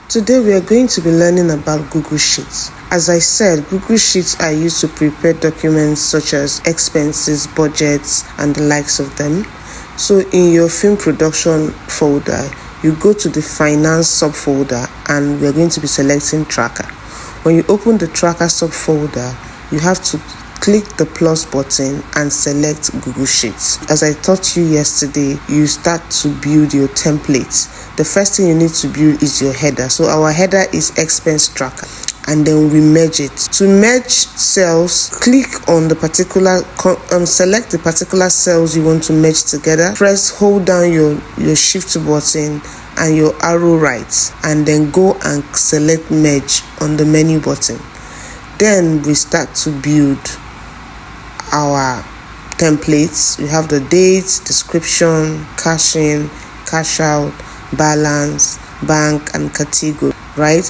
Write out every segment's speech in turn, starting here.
Today we are going to be learning about Google Sheets. As I said, Google Sheets are used to prepare documents such as expenses, budgets, and the likes of them. So in your film production folder, you go to the finance subfolder and we're going to be selecting tracker. When you open the tracker subfolder, you have to click the plus button and select Google Sheets. As I taught you yesterday, you start to build your templates. The first thing you need to build is your header. So our header is expense tracker, and then we merge it. To merge cells, click on the particular, select the particular cells you want to merge together. Hold down your shift button and your arrow right, and then go and select merge on the menu button. Then we start to build our templates. We have the date, description, cash in, cash out, balance, bank, and category, right?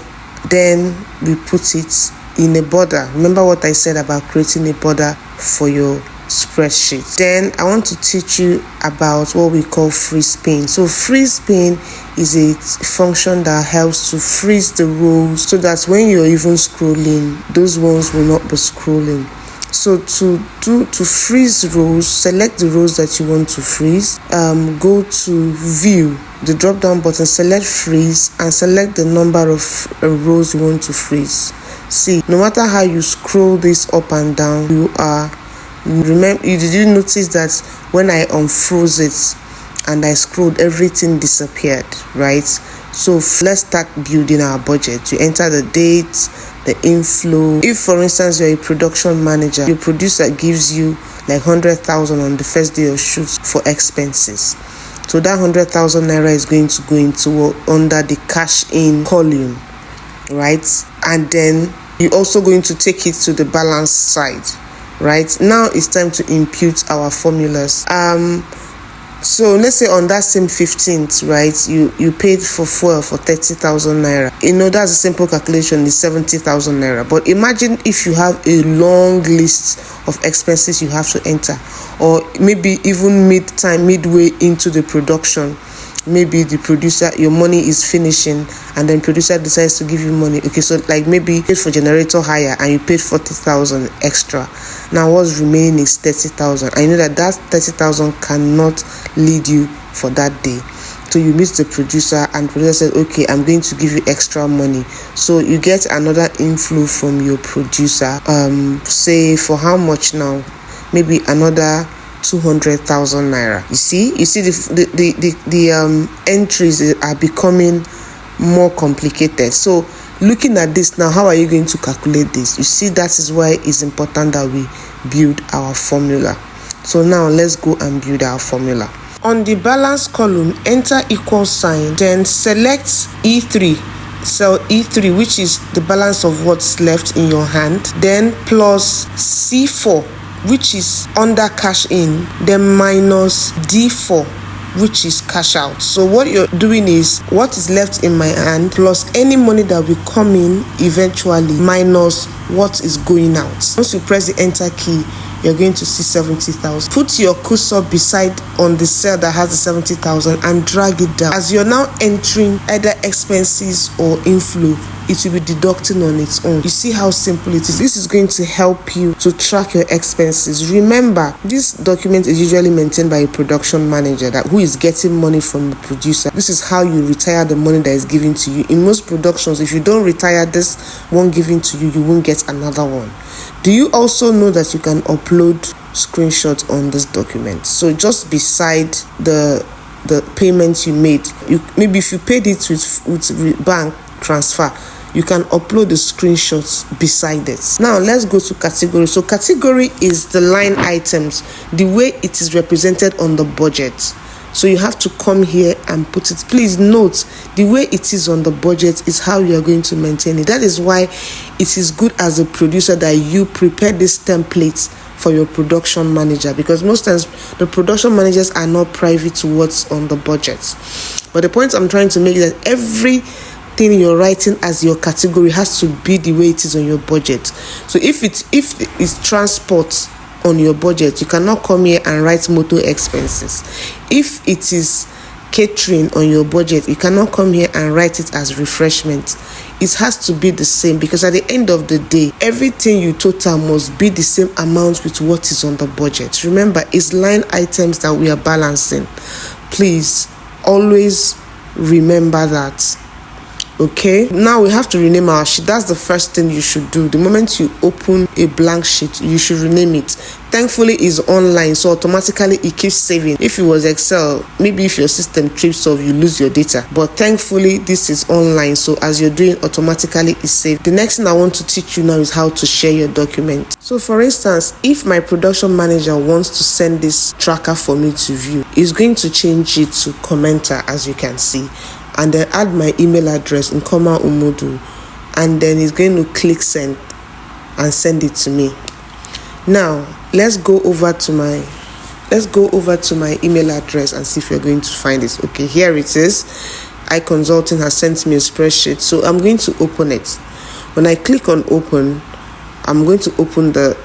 Then we put it in a border. Remember what I said about creating a border for your spreadsheet. Then I want to teach you about what we call freeze pane. So freeze pane is a function that helps to freeze the rows so that when you're even scrolling, those ones will not be scrolling. So to freeze rows, select the rows that you want to freeze. Go to view, the drop down button, select freeze, and select the number of rows you want to freeze. See, no matter how you scroll this up and down, did you notice that when I unfroze it and I scrolled, everything disappeared, right? So let's start building our budget. You enter the date, the inflow. If, for instance, you're a production manager, your producer gives you like 100,000 on the first day of shoots for expenses. So that 100,000 naira is going to go into under the cash in column, right? And then you're also going to take it to the balance side. Right now it's time to impute our formulas. So let's say on that same 15th, right, you paid for fuel for 30,000 naira. That's a simple calculation, is 70,000 naira. But imagine if you have a long list of expenses you have to enter, or maybe even midway into the production. Maybe the producer, your money is finishing, and then producer decides to give you money. Okay, so like maybe you paid for generator hire and you paid 40,000 extra. Now what's remaining is 30,000. I know that 30,000 cannot lead you for that day. So you meet the producer, and producer said, okay, I'm going to give you extra money. So you get another inflow from your producer. Say for how much now? Maybe another 200,000 naira. You see the entries are becoming more complicated. So looking at this now, how are you going to calculate this? You see, that is why it's important that we build our formula. So now let's go and build our formula. On the balance column, enter equal sign, then select E3, cell E3, which is the balance of what's left in your hand, then plus C4, which is under cash in, then minus D4, which is cash out. So what you're doing is what is left in my hand plus any money that will come in eventually minus what is going out. Once you press the enter key, you're going to see 70,000. Put your cursor beside on the cell that has the 70,000 and drag it down. As you're now entering either expenses or inflow, it will be deducting on its own. You see how simple it is. This is going to help you to track your expenses. Remember, this document is usually maintained by a production manager who is getting money from the producer. This is how you retire the money that is given to you. In most productions, if you don't retire this one given to you, you won't get another one. Do you also know that you can upload screenshots on this document? So just beside the payment you made, maybe if you paid it with bank transfer, you can upload the screenshots beside it. Now let's go to category. So category is the line items, the way it is represented on the budget. So you have to come here and put it. Please note, the way it is on the budget is how you are going to maintain it. That is why it is good as a producer that you prepare this template for your production manager, because most times the production managers are not privy to what's on the budget. But the point I'm trying to make is that everything you're writing as your category has to be the way it is on your budget. So if it's transport on your budget, you cannot come here and write motor expenses. If it is catering on your budget, you cannot come here and write it as refreshment. It has to be the same, because at the end of the day, everything you total must be the same amount with what is on the budget. Remember, it's line items that we are balancing. Please always remember that. Okay, now we have to rename our sheet. That's the first thing you should do. The moment you open a blank sheet, you should rename it. Thankfully, it's online, so automatically it keeps saving. If it was Excel, maybe if your system trips off, you lose your data. But thankfully, this is online, so as you're doing, automatically it's saved. The next thing I want to teach you now is how to share your document. So for instance, if my production manager wants to send this tracker for me to view, he's going to change it to commenter, as you can see, and then add my email address in Nkoma Umudu, and then he's going to click send and send it to me. Now let's go over to my email address and see if you're going to find it. Okay, here it is. iConsulting has sent me a spreadsheet, so I'm going to open it. When I click on open, I'm going to open the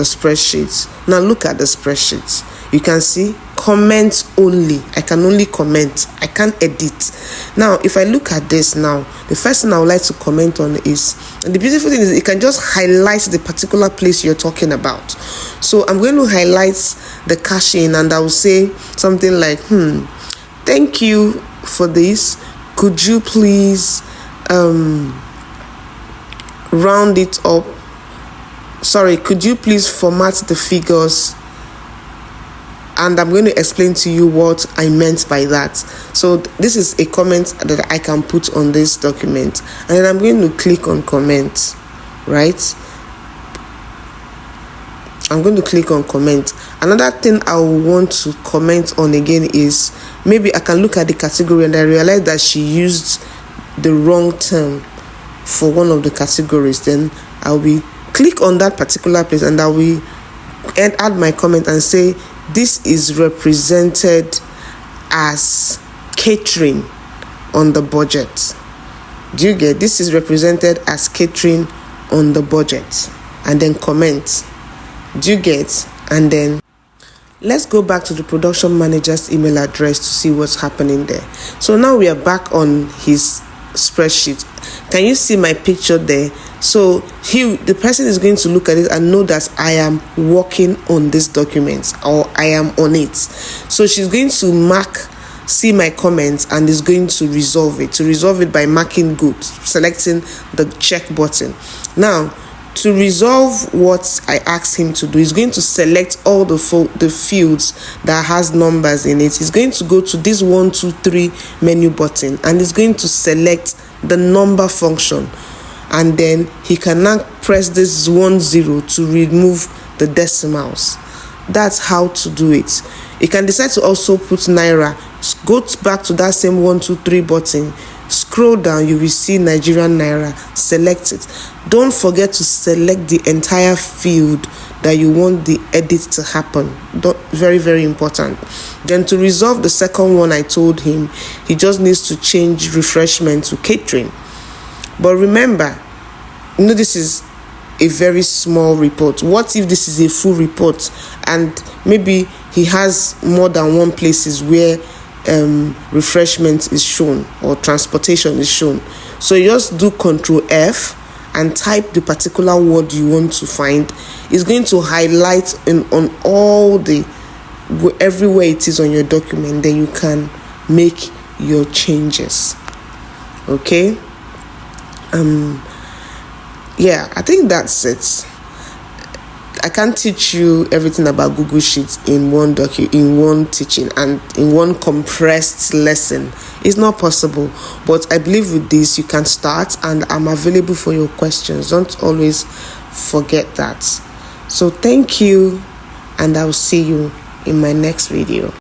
spreadsheet. Now look at the spreadsheet. You can see comment only. I can only comment. I can't edit. Now, if I look at this now, the first thing I would like to comment on is, and the beautiful thing is, it can just highlight the particular place you're talking about. So I'm going to highlight the caching, and I will say something like, thank you for this. Could you please round it up? Sorry, could you please format the figures? And I'm going to explain to you what I meant by that. So this is a comment that I can put on this document, and then I'm going to click on comment, right? I'm going to click on comment. Another thing I will want to comment on again is, maybe I can look at the category and I realize that she used the wrong term for one of the categories. Then I will click on that particular place and I will add my comment and say, this is represented as catering on the budget. Do you get? This is represented as catering on the budget. And then comment. Do you get? And then let's go back to the production manager's email address to see what's happening there. So now we are back on his spreadsheet. Can you see my picture there? So the person is going to look at it and know that I am working on this document, or I am on it. So she's going to see my comments, and is going to resolve it by marking good, selecting the check button. Now, to resolve what I asked him to do, he's going to select all the fields that has numbers in it. He's going to go to this 1, 2, 3 menu button, and he's going to select the number function. And then he can now press this 10 to remove the decimals. That's how to do it. You can decide to also put Naira. Go back to that same 1, 2, 3 button. Scroll down, you will see Nigerian Naira. Select it. Don't forget to select the entire field that you want the edit to happen. Very, very important. Then to resolve the second one, I told him he just needs to change refreshment to catering. But remember, this is a very small report. What if this is a full report and maybe he has more than one places where refreshment is shown or transportation is shown? So you just do Control F and type the particular word you want to find. It's going to highlight on all everywhere it is on your document. Then you can make your changes. Okay. Yeah, I think that's it. I can't teach you everything about Google Sheets in one teaching and in one compressed lesson. It's not possible. But I believe with this you can start, and I'm available for your questions. Don't always forget that. So thank you, and I'll see you in my next video.